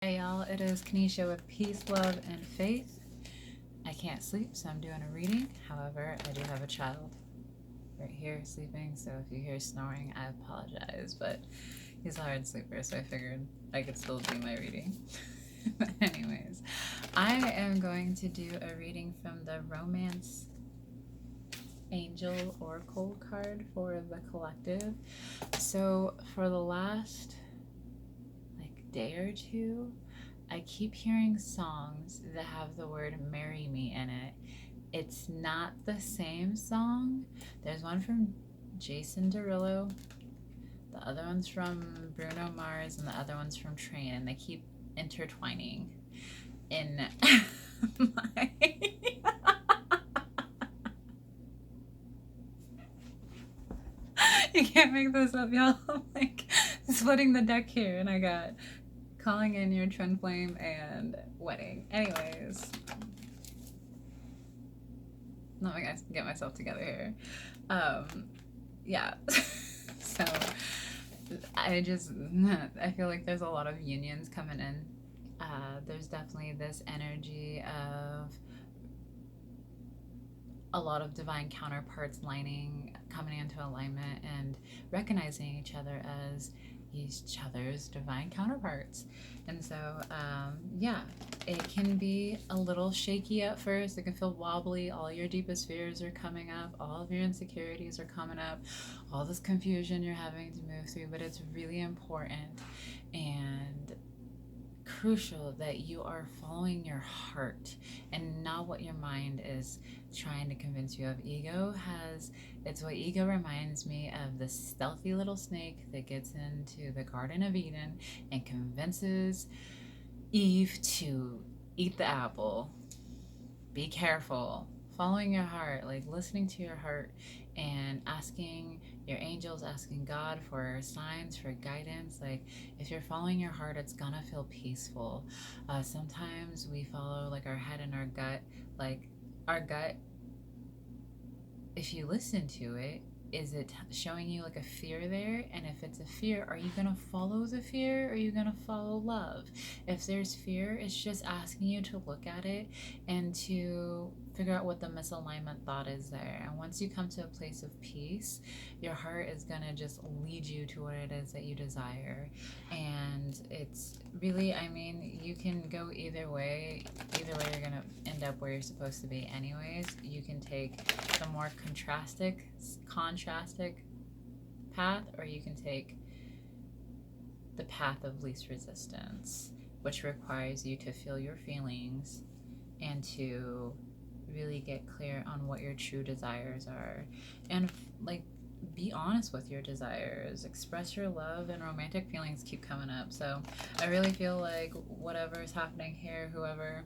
Hey y'all, it is Kanisha with Peace, Love, and Faith. I can't sleep, so I'm doing a reading. However, I do have a child right here sleeping, so if you hear snoring, I apologize. But he's a hard sleeper, so I figured I could still do my reading. But anyways, I am going to do a reading from the Romance Angel Oracle card for the collective. So for the last day or two, I keep hearing songs that have the word marry me in it. It's not the same song. There's one from Jason Derulo, the other one's from Bruno Mars, and the other one's from Train, and they keep intertwining in my you can't make this up, y'all. I'm like splitting the deck here, and I got calling in your twin flame and wedding. Anyways, let me get myself together here. Yeah. So I feel like there's a lot of unions coming in. There's definitely this energy of a lot of divine counterparts coming into alignment and recognizing each other as each other's divine counterparts. And so yeah, it can be a little shaky at first. It can feel wobbly. All your deepest fears are coming up, all of your insecurities are coming up, all this confusion you're having to move through. But it's really important and crucial that you are following your heart and not what your mind is trying to convince you of. It's what ego reminds me of, the stealthy little snake that gets into the Garden of Eden and convinces Eve to eat the apple. Be careful. Following your heart, like listening to your heart and asking your angels, asking God for signs, for guidance. Like if you're following your heart, it's gonna feel peaceful. Sometimes we follow like our head and our gut. Like our gut, if you listen to it, is it showing you like a fear there? And if it's a fear, are you gonna follow the fear or are you gonna follow love? If there's fear, it's just asking you to look at it and to figure out what the misalignment thought is there. And once you come to a place of peace, your heart is gonna just lead you to what it is that you desire. And it's really, I mean, you can go either way. Either way, you're gonna end up where you're supposed to be anyways. You can take the more contrastic path, or you can take the path of least resistance, which requires you to feel your feelings and to really get clear on what your true desires are, and like be honest with your desires. Express your love, and romantic feelings keep coming up. So I really feel like whatever is happening here, whoever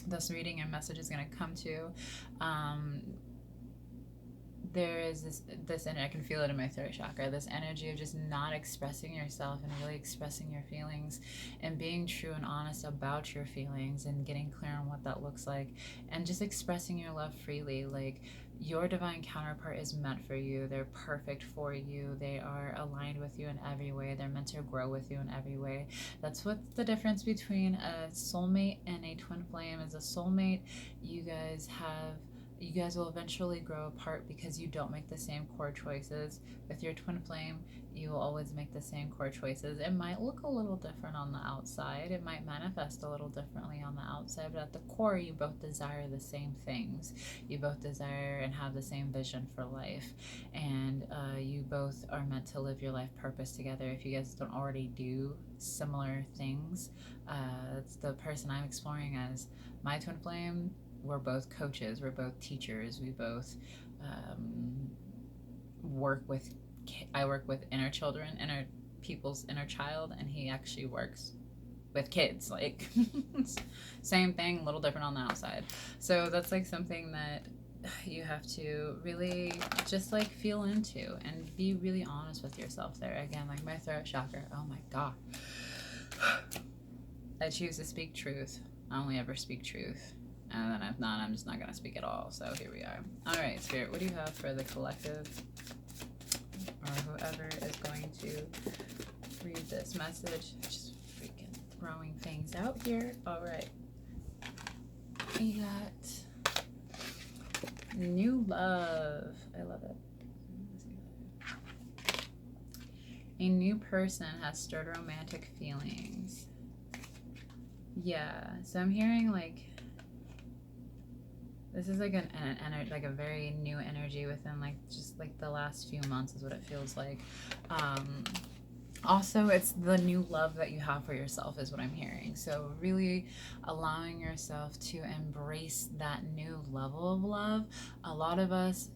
this reading and message is going to come to, there is this and I can feel it in my throat chakra, this energy of just not expressing yourself and really expressing your feelings and being true and honest about your feelings and getting clear on what that looks like, and just expressing your love freely. Like your divine counterpart is meant for you. They're perfect for you. They are aligned with you in every way. They're meant to grow with you in every way. That's what the difference between a soulmate and a twin flame is. A soulmate, you guys will eventually grow apart because you don't make the same core choices. With your twin flame, you will always make the same core choices. It might look a little different on the outside. It might manifest a little differently on the outside, but at the core, you both desire the same things. You both desire and have the same vision for life. And you both are meant to live your life purpose together. If you guys don't already do similar things, it's the person I'm exploring as my twin flame. We're both coaches, we're both teachers, we both I work with inner children, people's inner child, and he actually works with kids. Like same thing, a little different on the outside. So that's like something that you have to really just like feel into and be really honest with yourself there. Again, like my throat chakra, oh my god. I choose to speak truth. I only ever speak truth. And then if not, I'm just not going to speak at all. So here we are. All right, Spirit, what do you have for the collective or whoever is going to read this message? Just freaking throwing things out here. All right. We got new love. I love it. A new person has stirred romantic feelings. Yeah, so I'm hearing like this is like like a very new energy within like just like the last few months is what it feels like. Also, it's the new love that you have for yourself is what I'm hearing. So really allowing yourself to embrace that new level of love. A lot of us,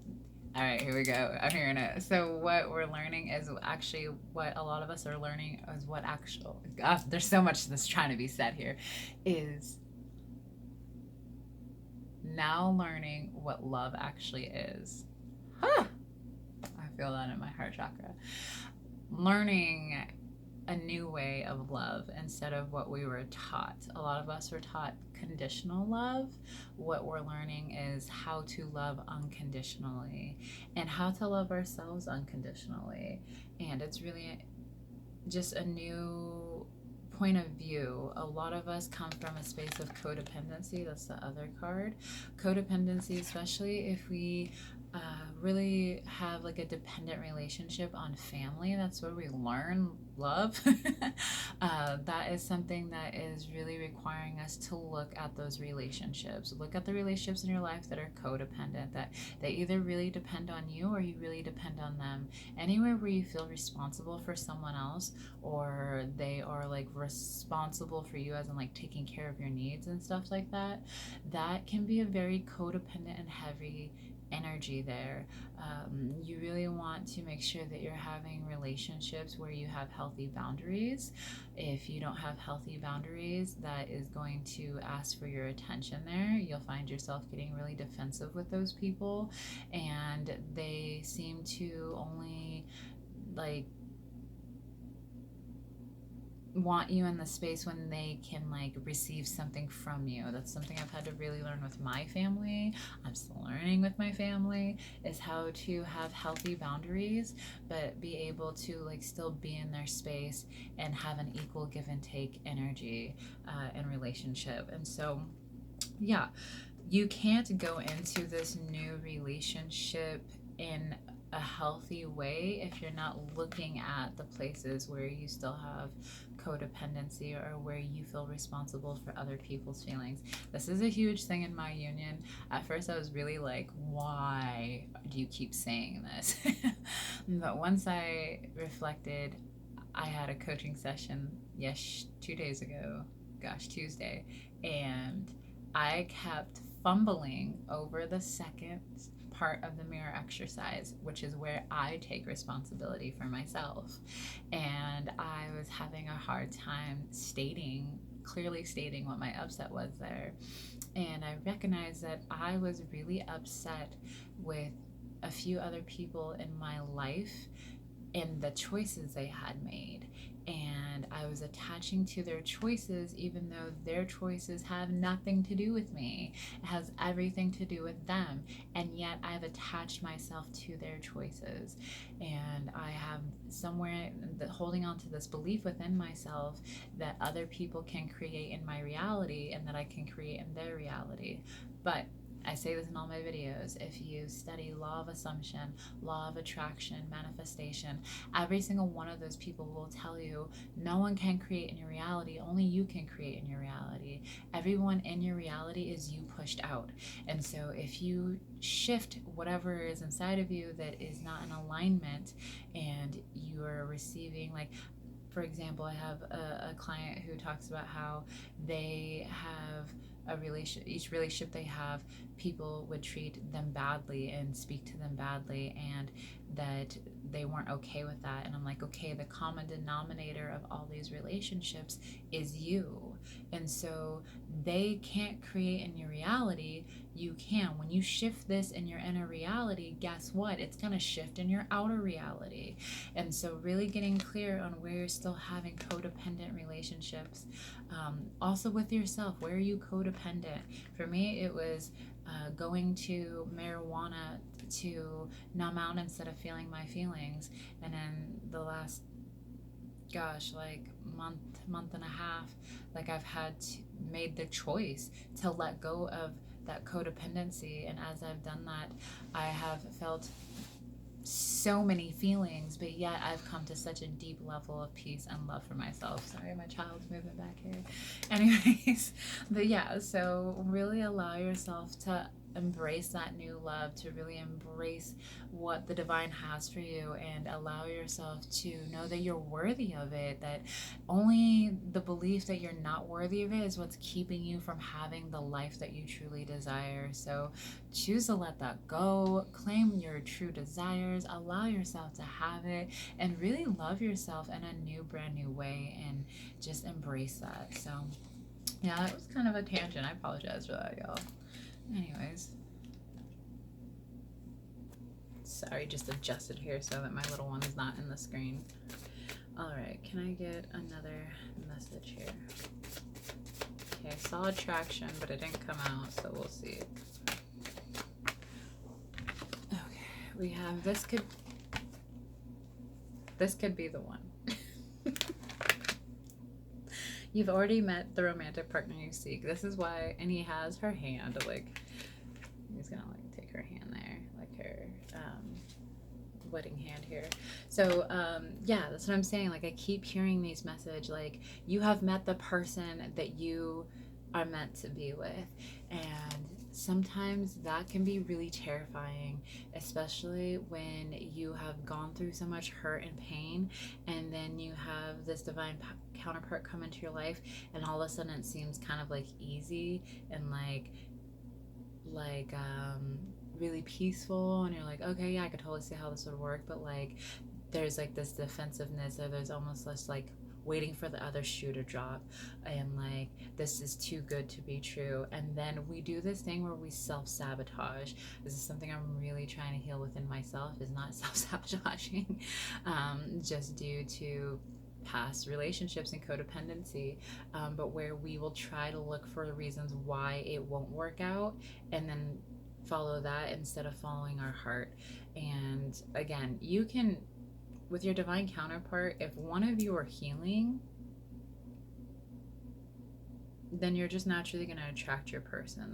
all right, here we go. I'm hearing it. So what we're learning is actually what a lot of us are learning is what actual, there's so much that's trying to be said here, is now learning what love actually is. Huh. I feel that in my heart chakra. Learning a new way of love instead of what we were taught. A lot of us were taught conditional love. What we're learning is how to love unconditionally and how to love ourselves unconditionally. And it's really just a new point of view. A lot of us come from a space of codependency. That's the other card. Codependency, especially if we really have like a dependent relationship on family. That's where we learn love. That is something that is really requiring us to look at those relationships. Look at the relationships in your life that are codependent, that they either really depend on you or you really depend on them. Anywhere where you feel responsible for someone else or they are like responsible for you as in like taking care of your needs and stuff like that, that can be a very codependent and heavy energy there. You really want to make sure that you're having relationships where you have healthy boundaries. If you don't have healthy boundaries, that is going to ask for your attention there. You'll find yourself getting really defensive with those people, and they seem to only like want you in the space when they can like receive something from you. That's something I've had to really learn with my family. I'm still learning with my family is how to have healthy boundaries but be able to like still be in their space and have an equal give and take energy in relationship. And so yeah, you can't go into this new relationship in a healthy way if you're not looking at the places where you still have codependency or where you feel responsible for other people's feelings. This is a huge thing in my union. At first I was really like, why do you keep saying this? But once I reflected, I had a coaching session 2 days ago, Tuesday, and I kept fumbling over the second part of the mirror exercise, which is where I take responsibility for myself. And I was having a hard time clearly stating what my upset was there. And I recognized that I was really upset with a few other people in my life and the choices they had made. And I was attaching to their choices even though their choices have nothing to do with me. It has everything to do with them. And yet I've attached myself to their choices. And I have somewhere holding on to this belief within myself that other people can create in my reality and that I can create in their reality. But I say this in all my videos, if you study law of assumption, law of attraction, manifestation, every single one of those people will tell you no one can create in your reality, only you can create in your reality. Everyone in your reality is you pushed out. And so if you shift whatever is inside of you that is not in alignment and you are receiving, like, for example, I have a client who talks about how they have each relationship they have, people would treat them badly and speak to them badly, and that they weren't okay with that. And I'm like, okay, the common denominator of all these relationships is you. And so they can't create in your reality, you can. When you shift this in your inner reality, guess what? It's going to shift in your outer reality. And so really getting clear on where you're still having codependent relationships. Also with yourself, where are you codependent? For me, it was going to marijuana to numb out instead of feeling my feelings. And then the last, like month month and a half, like I've had to made the choice to let go of that codependency. And as I've done that, I have felt so many feelings, but yet I've come to such a deep level of peace and love for myself. Sorry, my child's moving back here. Anyways, but yeah, so really allow yourself to embrace that new love, to really embrace what the divine has for you, and allow yourself to know that you're worthy of it, that only the belief that you're not worthy of it is what's keeping you from having the life that you truly desire. So choose to let that go, claim your true desires, allow yourself to have it, and really love yourself in a new, brand new way, and just embrace that. So yeah, that was kind of a tangent. I apologize for that, y'all. Anyways, sorry, just adjusted here so that my little one is not in the screen. All right, can I get another message here? Okay, I saw attraction, but it didn't come out, so we'll see. Okay, we have this could be the one. You've already met the romantic partner you seek. This is why, and he has her hand, like, he's gonna like take her hand there, like her wedding hand here. So yeah, that's what I'm saying. Like, I keep hearing these messages, like, you have met the person that you are meant to be with. And sometimes that can be really terrifying, especially when you have gone through so much hurt and pain, and then you have this divine counterpart come into your life, and all of a sudden it seems kind of like easy and like really peaceful, and you're like, okay, yeah, I could totally see how this would work. But like, there's like this defensiveness, or there's almost less like waiting for the other shoe to drop, and like, this is too good to be true. And then we do this thing where we self-sabotage. This is something I'm really trying to heal within myself, is not self-sabotaging, just due to past relationships and codependency, but where we will try to look for the reasons why it won't work out, and then follow that instead of following our heart. And again, you can, with your divine counterpart, if one of you are healing, then you're just naturally going to attract your person.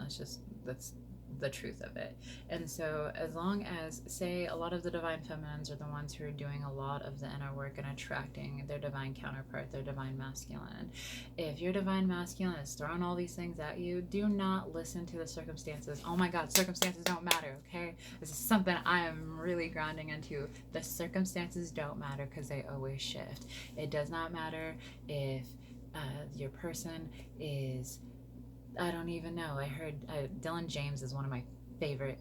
That's the truth of it. And so as long as, say, a lot of the divine feminines are the ones who are doing a lot of the inner work and attracting their divine counterpart, their divine masculine. If your divine masculine is throwing all these things at you, do not listen to the circumstances. Oh my God, circumstances don't matter, okay? This is something I am really grounding into. The circumstances don't matter, because they always shift. It does not matter if your person is, I don't even know. I heard Dylan James is one of my favorite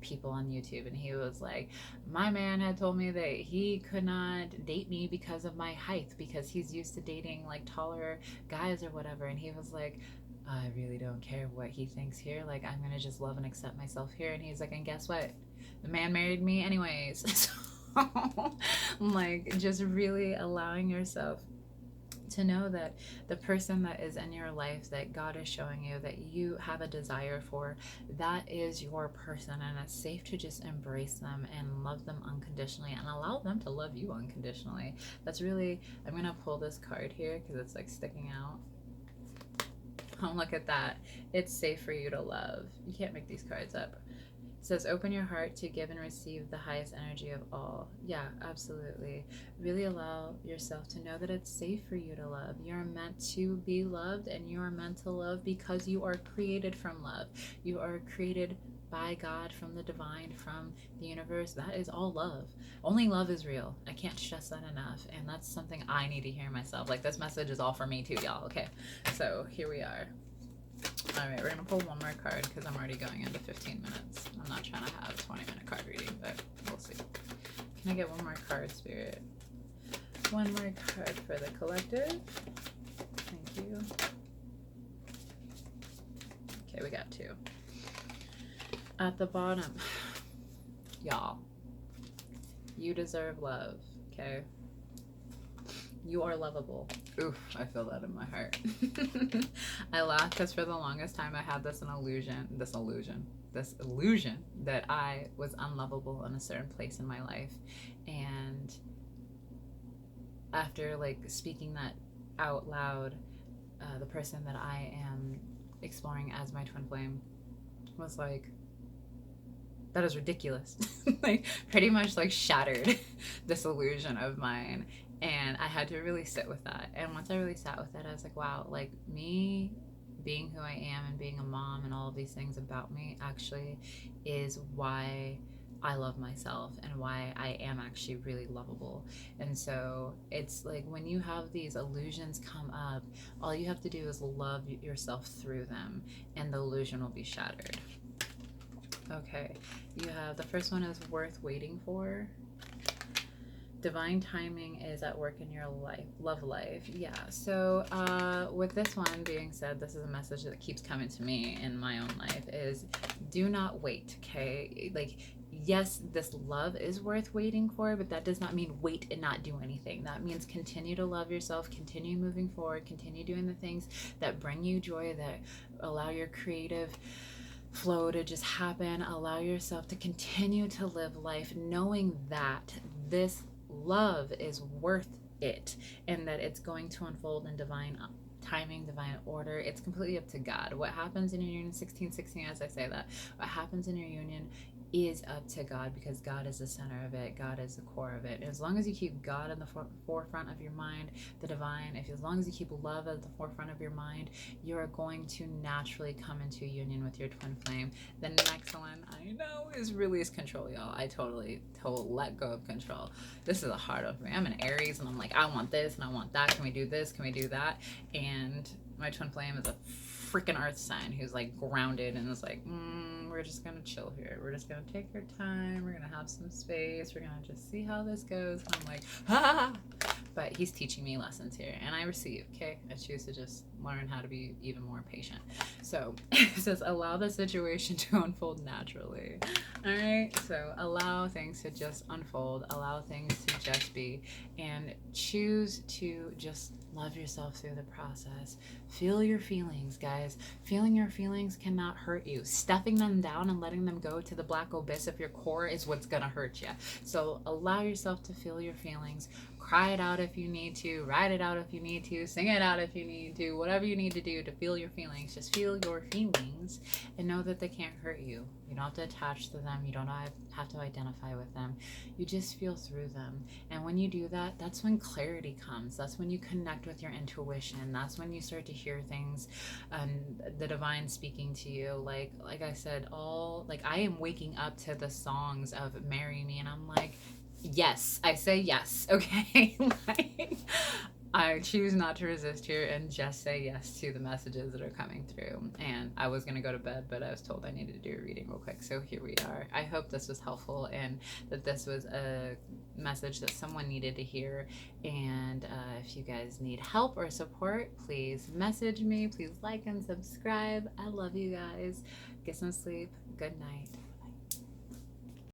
people on YouTube, and he was like, my man had told me that he could not date me because of my height, because he's used to dating like taller guys or whatever. And he was like, I really don't care what he thinks here. Like, I'm gonna just love and accept myself here. And he's like, and guess what? The man married me anyways. So, like, just really allowing yourself to know that the person that is in your life, that God is showing you that you have a desire for, that is your person, and it's safe to just embrace them and love them unconditionally, and allow them to love you unconditionally. That's really, I'm gonna pull this card here because it's like sticking out. Oh, look at that. It's safe for you to love. You can't make these cards up. It says, open your heart to give and receive the highest energy of all. Yeah, absolutely. Really allow yourself to know that it's safe for you to love. You're meant to be loved, and you are meant to love because you are created from love. You are created by God, from the divine, from the universe. That is all love. Only love is real. I can't stress that enough. And that's something I need to hear myself. Like, this message is all for me too, y'all. Okay, so here we are. All right, we're gonna pull one more card because I'm already going into 15 minutes. I'm not trying to have a 20-minute card reading, but we'll see. Can I get one more card, Spirit? One more card for the collective. Thank you. Okay, we got two. At the bottom, y'all, you deserve love, okay? You are lovable. Oof, I feel that in my heart. I laugh because for the longest time I had this illusion that I was unlovable in a certain place in my life. And after like speaking that out loud the person that I am exploring as my twin flame was like, that is ridiculous. Like, pretty much like shattered this illusion of mine. And I had to really sit with that. And once I really sat with it, I was like, wow, like me being who I am and being a mom and all of these things about me actually is why I love myself and why I am actually really lovable. And so it's like when you have these illusions come up, all you have to do is love yourself through them, and the illusion will be shattered. Okay, you have the first one is worth waiting for. Divine timing is at work in your life, love life. Yeah. So with this one being said, this is a message that keeps coming to me in my own life is do not wait. Okay. Like, yes, this love is worth waiting for, but that does not mean wait and not do anything. That means continue to love yourself, continue moving forward, continue doing the things that bring you joy, that allow your creative flow to just happen. Allow yourself to continue to live life knowing that this love is worth it and that it's going to unfold in divine timing, divine order. It's completely up to God. What happens in your union, 1616, as I say that, what happens in your union is up to God, because God is the center of it. God is the core of it. As long as you keep God in the forefront of your mind, the divine, as long as you keep love at the forefront of your mind, you are going to naturally come into union with your twin flame. The next one I know is release control, y'all. I totally let go of control. This is a hard one for me. I'm an Aries and I'm like, I want this and I want that. Can we do this? Can we do that? And my twin flame is a freaking earth sign who's like grounded and is like, we're just gonna chill here. We're just gonna take our time. We're gonna have some space. We're gonna just see how this goes. And I'm like, ah! But he's teaching me lessons here, and I receive. Okay, I choose to just learn how to be even more patient. So it says, allow the situation to unfold naturally. All right, so allow things to just unfold. Allow things to just be, and choose to just love yourself through the process. Feel your feelings, guys. Feeling your feelings cannot hurt you. Stuffing them down and letting them go to the black abyss of your core is what's gonna hurt you. So allow yourself to feel your feelings. Cry it out if you need to, write it out if you need to, sing it out if you need to, whatever you need to do to feel your feelings. Just feel your feelings and know that they can't hurt you. You don't have to attach to them. You don't have to identify with them. You just feel through them. And when you do that, that's when clarity comes. That's when you connect with your intuition. That's when you start to hear things and the divine speaking to you. Like I said, I am waking up to the songs of Marry Me, and I'm like, yes, I say yes, okay? Like, I choose not to resist here and just say yes to the messages that are coming through. And I was going to go to bed, but I was told I needed to do a reading real quick. So here we are. I hope this was helpful and that this was a message that someone needed to hear. And if you guys need help or support, please message me. Please like and subscribe. I love you guys. Get some sleep. Good night.